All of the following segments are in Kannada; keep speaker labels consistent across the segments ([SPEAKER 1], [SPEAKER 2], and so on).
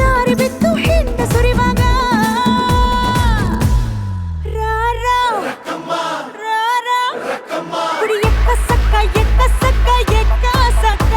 [SPEAKER 1] ಜಾರಿ ಬಿತ್ತು ಹಿಂಡ ಸುರಿವಾಗ ಕುಡಿ ಎಕ್ಕ ಸಕ್ಕ ಎಕ್ಕ ಸಕ್ಕ ಎಕ್ಕ ಸಕ್ಕ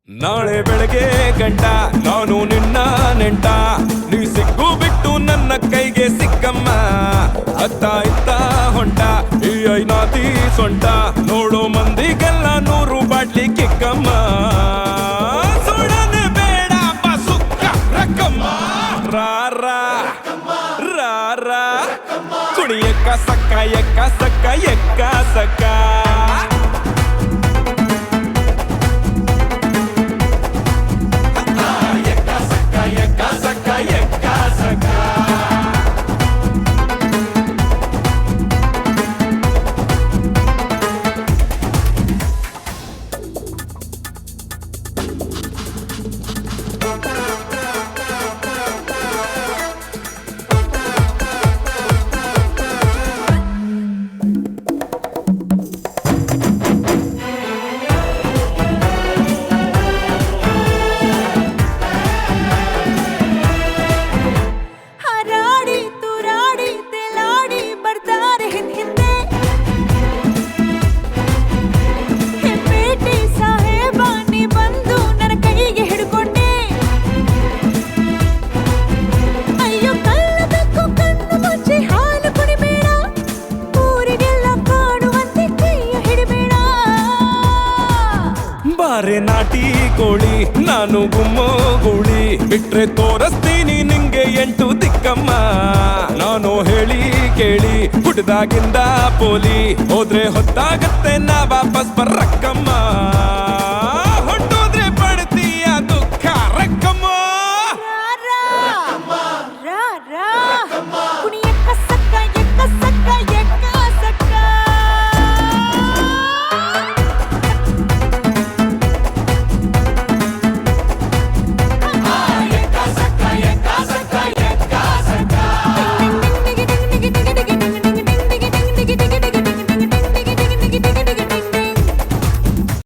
[SPEAKER 2] ನಾಳೆ ಬೆಳಗ್ಗೆ ಗಂಟ ನಾನು ನಿನ್ನ ನೆಂಟ ನೀ ಸಿಕ್ಕು ಬಿಟ್ಟು ನನ್ನ ಕೈಗೆ ಸಿಕ್ಕಮ್ಮ ಅತ್ತ ಇತ್ತ ಹೊಂಟ ಈ ಐನಾತಿ ಸೊಂಟ ನೋಡೋ ಮಂದಿಗೆಲ್ಲ 100 ಬಾಟ್ಲಿ ಕಿಕ್ಕಮ್ಮ ಸುಡನೆ ಬೇಡ ಸುಕ್ಕ ರಕ್ಕಮ್ಮ ರಾರ ರಾರ ಕುಡಿ ಎಕ್ಕ ಸಕ್ಕ ಎಕ್ಕ ಸಕ್ಕ ಎಕ್ಕ ಸಕ್ಕ
[SPEAKER 1] ಹಾರಾಡಿ ತೂರಾಡಿ ತೇಲಾಡಿ ಬರ್ತಾರೆ ಹಿಂದೆ ಹೆಪ್ಪೇಟಿ ಸಾಹೇಬ ನೀ ಬಂದು ನನ್ನ ಕೈಗೆ ಹಿಡ್ಕೊಂಡೆ ಅಯ್ಯೋ ಕಳ್ಳಬೇಕು ಕಣ್ಣು ಮುಚ್ಚಿ ಹಾಲು ಕುಡಿಬೇಡ ಊರಿಗೆಲ್ಲ ಕಾಣುವಂತೆ ಕೈಯ ಹಿಡಿಬೇಡ
[SPEAKER 2] ಬಾರೆ ನಾಟಿ ಕೋಳಿ ನಾನು ಗುಮ್ಮೋ ಗೂಳಿ ಬಿಟ್ರೆ ತೋರಿಸ್ತೀನಿ ನಿಂಗೆ 8 ದಿಕ್ಕಮ್ಮ ನಾನು ಹೇಳಿ ಕೇಳಿ ಹುಟ್ಟದಾಗಿಂದ ಪೋಲಿ ಹೋದ್ರೆ ಹೊತ್ತಾಗತ್ತೆ ನಾ ವಾಪಸ್ ಬರ್ರಕ್ಕಮ್ಮ